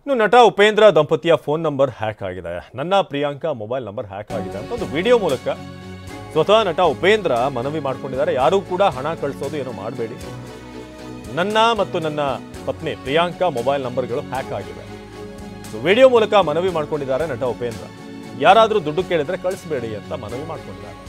ಇನ್ನು ನಟ ಉಪೇಂದ್ರ ದಂಪತಿಯ ಫೋನ್ ನಂಬರ್ ಹ್ಯಾಕ್ ಆಗಿದೆ. ನನ್ನ ಪ್ರಿಯಾಂಕಾ ಮೊಬೈಲ್ ನಂಬರ್ ಹ್ಯಾಕ್ ಆಗಿದೆ ಅಂತ ಒಂದು ವಿಡಿಯೋ ಮೂಲಕ ಸ್ವತಃ ನಟ ಉಪೇಂದ್ರ ಮನವಿ ಮಾಡಿಕೊಂಡಿದ್ದಾರೆ. ಯಾರೂ ಕೂಡ ಹಣ ಕಳಿಸೋದು ಏನೋ ಮಾಡಬೇಡಿ, ನನ್ನ ಮತ್ತು ನನ್ನ ಪತ್ನಿ ಪ್ರಿಯಾಂಕಾ ಮೊಬೈಲ್ ನಂಬರ್ಗಳು ಹ್ಯಾಕ್ ಆಗಿವೆ. ವಿಡಿಯೋ ಮೂಲಕ ಮನವಿ ಮಾಡಿಕೊಂಡಿದ್ದಾರೆ ನಟ ಉಪೇಂದ್ರ. ಯಾರಾದರೂ ದುಡ್ಡು ಕೇಳಿದ್ರೆ ಕಳಿಸಬೇಡಿ ಅಂತ ಮನವಿ ಮಾಡಿಕೊಂಡಿದ್ದಾರೆ.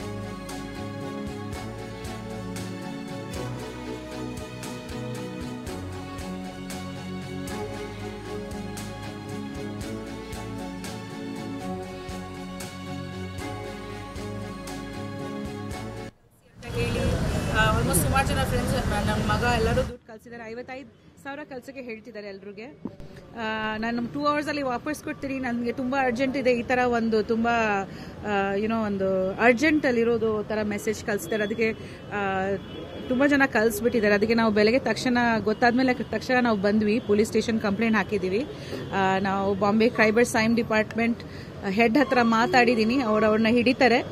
ಆಲ್ಮೋಸ್ಟ್ ಸುಮಾರು ಜನ ಫ್ರೆಂಡ್ಸ್ ನಮ್ಮ ಮಗ ಎಲ್ಲರೂ ದುಡ್ಡು ಕಳಿಸಿದ್ದಾರೆ. 55,000 ಕಳ್ಸೋಕ್ಕೆ ಹೇಳ್ತಿದ್ದಾರೆ ಎಲ್ರಿಗೆ. ನಾನು 2 ಅವರ್ಸಲ್ಲಿ ವಾಪಸ್ ಕೊಡ್ತೀನಿ, ನನಗೆ ತುಂಬ ಅರ್ಜೆಂಟ್ ಇದೆ, ಈ ಥರ ಒಂದು ತುಂಬ ಒಂದು ಅರ್ಜೆಂಟಲ್ಲಿರೋದು ಥರ ಮೆಸೇಜ್ ಕಳಿಸ್ತಾರೆ. ಅದಕ್ಕೆ ತುಂಬ ಜನ ಕಳಿಸ್ಬಿಟ್ಟಿದ್ದಾರೆ. ಅದಕ್ಕೆ ನಾವು ಬೆಳಗ್ಗೆ ಗೊತ್ತಾದ್ಮೇಲೆ ತಕ್ಷಣ ನಾವು ಬಂದ್ವಿ, ಪೊಲೀಸ್ ಸ್ಟೇಷನ್ ಕಂಪ್ಲೇಂಟ್ ಹಾಕಿದ್ದೀವಿ. ನಾವು Bombay cyber crime department head ಹತ್ರ ಮಾತಾಡಿದ್ದೀನಿ, ಅವ್ರನ್ನ ಹಿಡಿತಾರೆ.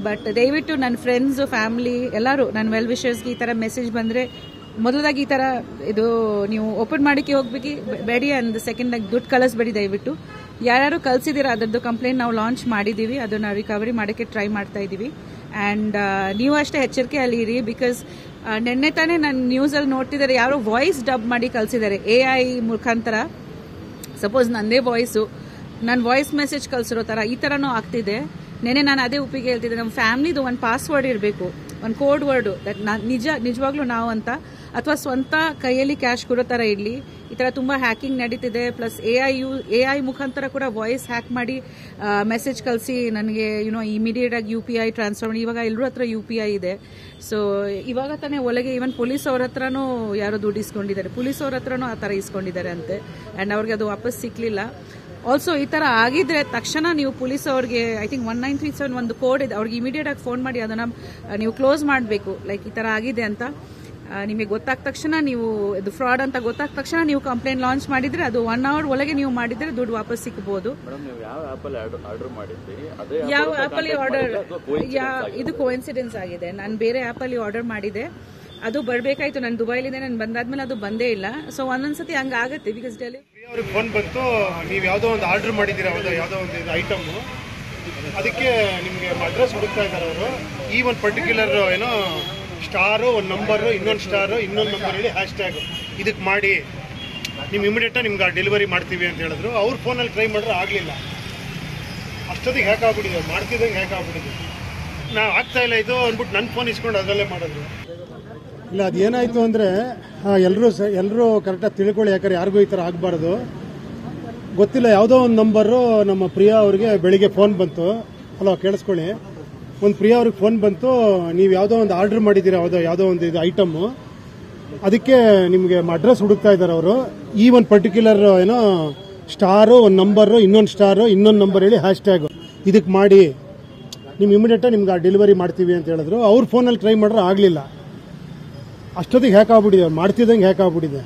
ಬಟ್ ದಯವಿಟ್ಟು ನನ್ನ ಫ್ರೆಂಡ್ಸು ಫ್ಯಾಮಿಲಿ ಎಲ್ಲರೂ ನನ್ನ ವೆಲ್ ವಿಷರ್ಸ್ಗೆ ಈ ಥರ ಮೆಸೇಜ್ ಬಂದರೆ ಮೊದಲಾಗಿ ಈ ಥರ ಇದು ನೀವು ಓಪನ್ ಮಾಡೋಕ್ಕೆ ಹೋಗ್ಬೇಡಿ ಅಂಡ್ ಸೆಕೆಂಡಾಗಿ ದುಡ್ಡು ಕಳಿಸ್ಬೇಡಿ. ದಯವಿಟ್ಟು ಯಾರ್ಯಾರು ಕಳಿಸಿದ್ದೀರಾ ಅದರದ್ದು ಕಂಪ್ಲೇಂಟ್ ನಾವು ಲಾಂಚ್ ಮಾಡಿದ್ದೀವಿ, ಅದನ್ನು ರಿಕವರಿ ಮಾಡೋಕ್ಕೆ ಟ್ರೈ ಮಾಡ್ತಾ ಇದ್ದೀವಿ. ಆ್ಯಂಡ್ ನೀವು ಅಷ್ಟೇ ಎಚ್ಚರಿಕೆಯಲ್ಲಿ ಇರಿ. ಬಿಕಾಸ್ ನೆನ್ನೆ ತಾನೇ ನಾನು ನ್ಯೂಸಲ್ಲಿ ನೋಡ್ತಿದ್ದಾರೆ, ಯಾರೋ ವಾಯ್ಸ್ ಡಬ್ ಮಾಡಿ ಕಳಿಸಿದ್ದಾರೆ AI ಮುಖಾಂತರ. ಸಪೋಸ್ ನನ್ನದೇ ವಾಯ್ಸು, ನನ್ನ ವಾಯ್ಸ್ ಮೆಸೇಜ್ ಕಳಿಸಿರೋ ಥರ ಈ ಥರನೂ ಆಗ್ತಿದೆ. ನೆನೆ ನಾನು ಅದೇ ಉಪ್ಪಿಗೆ ಹೇಳ್ತಿದ್ದೆ, ನಮ್ಮ ಫ್ಯಾಮಿಲಿದು ಒಂದು ಪಾಸ್ವರ್ಡ್ ಇರಬೇಕು, ಒಂದು ಕೋಡ್ ವರ್ಡು, ದಟ್ ನಿಜವಾಗ್ಲೂ ನಾವು ಅಂತ, ಅಥವಾ ಸ್ವಂತ ಕೈಯಲ್ಲಿ ಕ್ಯಾಶ್ ಕೊಡೋ ಥರ ಇರಲಿ. ಈ ಥರ ತುಂಬ ಹ್ಯಾಕಿಂಗ್ ನಡೀತಿದೆ. ಪ್ಲಸ್ AI ಮುಖಾಂತರ ಕೂಡ ವಾಯ್ಸ್ ಹ್ಯಾಕ್ ಮಾಡಿ ಮೆಸೇಜ್ ಕಳಿಸಿ ನನಗೆ ಇಮಿಡಿಯೇಟಾಗಿ UPI ಟ್ರಾನ್ಸ್ಫರ್ ಮಾಡಿ. ಇವಾಗ ಎಲ್ಲರ ಹತ್ರ UPI ಇದೆ. ಸೊ ಇವಾಗ ತಾನೇ ಒಳಗೆ ಈವನ್ ಪೊಲೀಸ್ ಅವ್ರ ಹತ್ರನೂ ಯಾರೋ ದುಡ್ಡು ಇಸ್ಕೊಂಡಿದ್ದಾರೆ, ಪೊಲೀಸ್ ಅವ್ರ ಹತ್ರನೂ ಆ ಥರ ಇಸ್ಕೊಂಡಿದ್ದಾರೆ ಅಂತೆ. ಆ್ಯಂಡ್ ಅವ್ರಿಗೆ ಅದು ವಾಪಸ್ ಸಿಕ್ಕಲಿಲ್ಲ. ಆಲ್ಸೋ ಈ ಥರ ಆಗಿದ್ರೆ ತಕ್ಷಣ ನೀವು ಪೊಲೀಸ್ ಅವ್ರಿಗೆ ಐ ಥಿಂಕ್ 1937 ಒಂದು ಕೋಡ್ ಇದೆ, ಅವ್ರಿಗೆ ಇಮಿಡಿಯೇಟ್ ಆಗಿ ಫೋನ್ ಮಾಡಿ ಅದನ್ನು ನೀವು ಕ್ಲೋಸ್ ಮಾಡಬೇಕು. ಲೈಕ್ ಈ ಥರ ಆಗಿದೆ ಅಂತ ನಿಮಗೆ ಗೊತ್ತಾದ ತಕ್ಷಣ, ನೀವು ಇದು ಫ್ರಾಡ್ ಅಂತ ಗೊತ್ತಾದ ತಕ್ಷಣ ನೀವು ಕಂಪ್ಲೇಂಟ್ ಲಾಂಚ್ ಮಾಡಿದ್ರೆ ಅದು 1 hour ಒಳಗೆ ನೀವು ಮಾಡಿದ್ರೆ ದುಡ್ಡು ವಾಪಸ್ ಸಿಕ್ಕಬಹುದು. ಯಾವ ಆ್ಯಪಲ್ಲಿ ಆರ್ಡರ್, ಇದು ಕೋಇನ್ಸಿಡೆನ್ಸ್ ಆಗಿದೆ. ನಾನು ಬೇರೆ ಆ್ಯಪಲ್ಲಿ ಆರ್ಡರ್ ಮಾಡಿದೆ, ಅದು ಬರಬೇಕಾಯ್ತು. ನಾನು ದುಬೈಲಿಂದ ನಾನು ಬಂದಾದ್ಮೇಲೆ ಅದು ಬಂದೇ ಇಲ್ಲ. ಸೊ ಒಂದೊಂದ್ಸತಿ ಹಂಗಾಗತ್ತೆ. ಬಿಕಾಸ್ ಡೆಲ್ಲಿ ಅವ್ರಿಗೆ ಫೋನ್ ಬಂತು, ನೀವು ಯಾವುದೋ ಒಂದು ಆರ್ಡರ್ ಮಾಡಿದ್ದೀರಾ, ಯಾವುದೋ ಒಂದು ಇದು ಐಟಮು, ಅದಕ್ಕೆ ನಿಮಗೆ ಅಡ್ರೆಸ್ ಹುಡುಕ್ತಾ ಇದ್ದಾರೆ ಅವರು. ಈ ಒಂದು ಪರ್ಟಿಕ್ಯುಲರ್ ಸ್ಟಾರು, ಒಂದು ನಂಬರು, ಇನ್ನೊಂದು ಸ್ಟಾರು, ಇನ್ನೊಂದು ನಂಬರ್ ಹೇಳಿ ಹ್ಯಾಶ್ಟ್ಯಾಗ್ ಇದಕ್ಕೆ ಮಾಡಿ ನೀವು ಇಮಿಡಿಯೇಟಾಗಿ ನಿಮ್ಗೆ ಡೆಲಿವರಿ ಮಾಡ್ತೀವಿ ಅಂತ ಹೇಳಿದ್ರು. ಅವ್ರ ಫೋನಲ್ಲಿ ಟ್ರೈ ಮಾಡಿದ್ರೆ ಆಗಲಿಲ್ಲ. ಅಷ್ಟೊತ್ತಿಗೆ ಹ್ಯಾಕ್ ಆಗ್ಬಿಟ್ಟಿದೆ, ಮಾಡ್ತಿದ್ದಂಗೆ ಹ್ಯಾಕ್ ಆಗ್ಬಿಟ್ಟಿದೆ. ನಾವು ಆಗ್ತಾ ಇಲ್ಲ ಇದು ಅಂದ್ಬಿಟ್ಟು ನನ್ನ ಫೋನ್ ಇಸ್ಕೊಂಡು ಅದರಲ್ಲೇ ಮಾಡಿದ್ರು. ಇಲ್ಲ, ಅದೇನಾಯಿತು ಅಂದರೆ ಎಲ್ಲರೂ ಕರೆಕ್ಟಾಗಿ ತಿಳ್ಕೊಳ್ಳಿ, ಯಾಕಂದ್ರೆ ಯಾರಿಗೂ ಈ ಥರ ಆಗಬಾರ್ದು. ಗೊತ್ತಿಲ್ಲ, ಯಾವುದೋ ಒಂದು ನಂಬರು ನಮ್ಮ ಪ್ರಿಯಾ ಅವ್ರಿಗೆ ಬೆಳಿಗ್ಗೆ ಫೋನ್ ಬಂತು. ಹಲೋ, ಕೇಳಿಸ್ಕೊಳ್ಳಿ. ಒಂದು ಪ್ರಿಯಾ ಅವ್ರಿಗೆ ಫೋನ್ ಬಂತು, ನೀವು ಯಾವುದೋ ಒಂದು ಆರ್ಡರ್ ಮಾಡಿದ್ದೀರಾ, ಯಾವುದೋ ಒಂದು ಇದು ಐಟಮು, ಅದಕ್ಕೆ ನಿಮಗೆ ಅಡ್ರೆಸ್ ಹುಡುಕ್ತಾ ಇದ್ದಾರೆ ಅವರು. ಈ ಒಂದು ಪರ್ಟಿಕ್ಯುಲರ್ ಸ್ಟಾರು, ಒಂದು ನಂಬರು, ಇನ್ನೊಂದು ಸ್ಟಾರು, ಇನ್ನೊಂದು ನಂಬರ್ ಹೇಳಿ ಹ್ಯಾಶ್ಟ್ಯಾಗ್ ಇದಕ್ಕೆ ಮಾಡಿ ನೀವು ಇಮಿಡಿಯೇಟಾಗಿ ನಿಮ್ಗೆ ಡೆಲಿವರಿ ಮಾಡ್ತೀವಿ ಅಂತ ಹೇಳಿದ್ರು. ಅವ್ರ ಫೋನಲ್ಲಿ ಟ್ರೈ ಮಾಡಿದ್ರೆ ಆಗಲಿಲ್ಲ. ಅಷ್ಟೊತ್ತಿಗೆ ಹ್ಯಾಕ್ ಆಗ್ಬಿಟ್ಟಿದೆ, ಮಾಡ್ತಿದ್ದಂಗೆ ಹ್ಯಾಕ್ ಆಗ್ಬಿಟ್ಟಿದೆ.